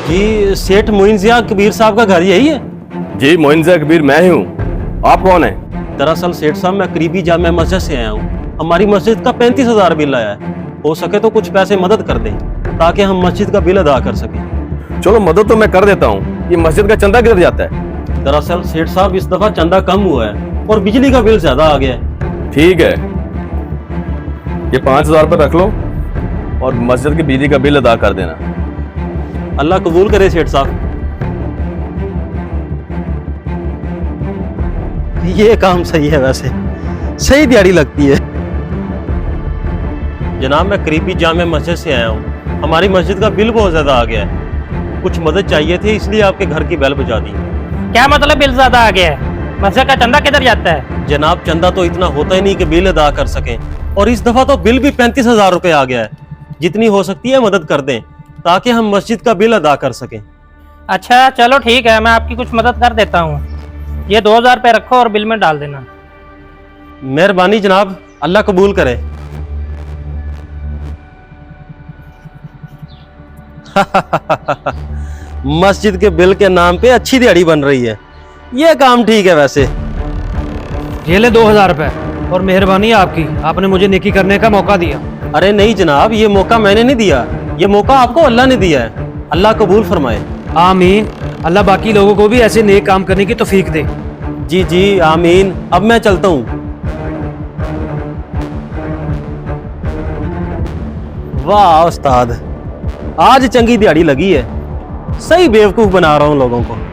जी सेठ मोइनजिया कबीर साहब का घर यही है? जी मोइनजिया कबीर मैं ही हूँ। आप कौन हैं? दरअसल सेठ साहब मैं करीबी जामे मस्जिद से आया हूँ। हमारी मस्जिद का 35,000 बिल आया है। हो सके तो कुछ पैसे मदद कर दें ताकि हम मस्जिद का बिल अदा कर सकें। चलो मदद तो मैं कर देता हूँ। ये मस्जिद का चंदा किधर जाता है? दरअसल सेठ साहब इस दफा चंदा कम हुआ है और बिजली का बिल ज्यादा आ गया है। ठीक है, ये 5,000 रुपये रख लो और मस्जिद की बिजली का बिल अदा कर देना। अल्लाह कबूल करे सेठ साहब। ये काम सही है, वैसे सही दिहाड़ी लगती है। जनाब मैं करीबी जामे मस्जिद से आया हूँ। हमारी मस्जिद का बिल बहुत ज्यादा आ गया है। कुछ मदद चाहिए थी, इसलिए आपके घर की बेल बजा दी। क्या मतलब बिल ज्यादा आ गया है? मस्जिद का चंदा किधर जाता है? जनाब चंदा तो इतना होता ही नहीं कि बिल अदा कर सकें, और इस दफा तो बिल भी 35,000 रुपये आ गया है। जितनी हो सकती है मदद कर दें ताकि हम मस्जिद का बिल अदा कर सकें। अच्छा चलो ठीक है, मैं आपकी कुछ मदद कर देता हूँ। ये 2,000 रुपये रखो और बिल में डाल देना। मेहरबानी जनाब, अल्लाह कबूल करे। मस्जिद के बिल के नाम पे अच्छी दिहाड़ी बन रही है। ये काम ठीक है वैसे। ये ले 2,000 रुपये और मेहरबानी आपकी, आपने मुझे नेकी करने का मौका दिया। अरे नहीं जनाब, ये मौका मैंने नहीं दिया, ये मौका आपको अल्लाह ने दिया है। अल्लाह कबूल फरमाए। आमीन। अल्लाह बाकी लोगों को भी ऐसे नेक काम करने की तौफीक दे। जी जी आमीन। अब मैं चलता हूँ। वाह उस्ताद, आज चंगी दिहाड़ी लगी है। सही बेवकूफ बना रहा हूँ लोगों को।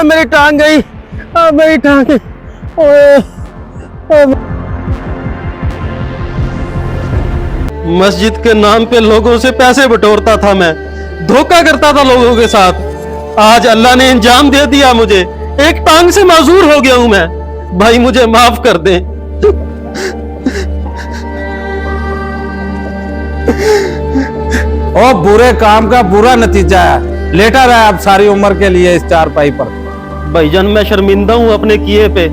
मेरी टांग गई, मेरी टांग गई। मस्जिद के नाम पे लोगों से पैसे बटोरता था मैं, धोखा करता था लोगों के साथ। आज अल्लाह ने इंजाम दे दिया मुझे। एक टांग से माजूर हो गया हूं मैं। भाई मुझे माफ कर दें। और बुरे काम का बुरा नतीजा है। लेटा रहा अब सारी उम्र के लिए इस चारपाई पर। भाईजान मैं शर्मिंदा हूँ अपने किए पे।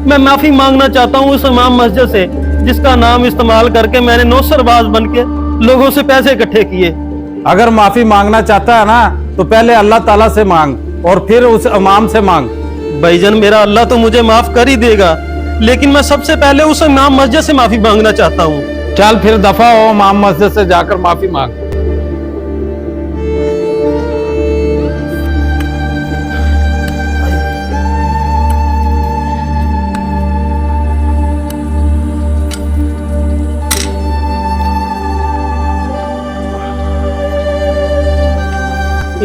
मैं माफी मांगना चाहता हूँ उस इमाम मस्जिद से जिसका नाम इस्तेमाल करके मैंने नौसरबाज बन के लोगों से पैसे इकट्ठे किए। अगर माफी मांगना चाहता है ना तो पहले अल्लाह ताला से मांग और फिर उस इमाम से मांग। भाईजान मेरा अल्लाह तो मुझे माफ कर ही देगा, लेकिन मैं सबसे पहले उस इमाम मस्जिद से माफी मांगना चाहता हूँ। चल फिर दफा हो, इमाम मस्जिद से जाकर माफी मांग।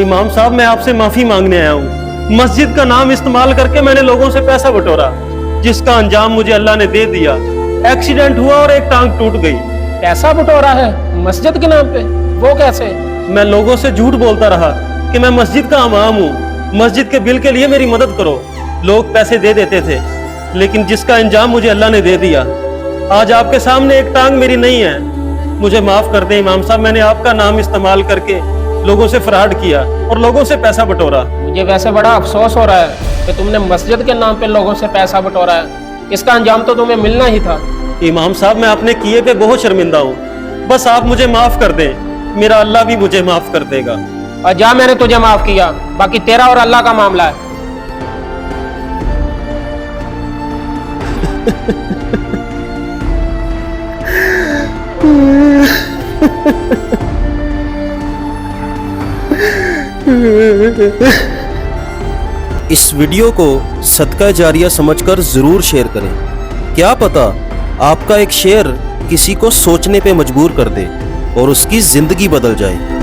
इमाम साहब मैं आपसे माफी मांगने आया हूँ। मस्जिद का नाम इस्तेमाल करके मैंने लोगों से पैसा बटोरा, जिसका अंजाम मुझे अल्लाह ने दे दिया। एक्सीडेंट हुआ और एक टांग टूट गई। पैसा बटोरा है मस्जिद के नाम पे? वो कैसे? मैं लोगों से झूठ बोलता रहा कि मैं मस्जिद का इमाम हूँ, मस्जिद के बिल के लिए मेरी मदद करो। लोग पैसे दे देते थे, लेकिन जिसका अंजाम मुझे अल्लाह ने दे दिया। आज आपके सामने एक टांग मेरी नहीं है। मुझे माफ कर दें इमाम साहब, मैंने आपका नाम इस्तेमाल करके लोगों से फ्रॉड किया और लोगों से पैसा बटोरा। मुझे वैसे बड़ा अफसोस हो रहा है कि तुमने मस्जिद के नाम पे लोगों से पैसा बटोरा है। इसका अंजाम तो तुम्हें मिलना ही था। इमाम साहब मैं अपने किए पे बहुत शर्मिंदा हूँ। बस आप मुझे माफ कर दें, मेरा अल्लाह भी मुझे माफ कर देगा। और जा, मैंने तुझे माफ किया, बाकी तेरा और अल्लाह का मामला है। इस वीडियो को सदका जारिया समझकर जरूर शेयर करें। क्या पता आपका एक शेयर किसी को सोचने पे मजबूर कर दे और उसकी जिंदगी बदल जाए।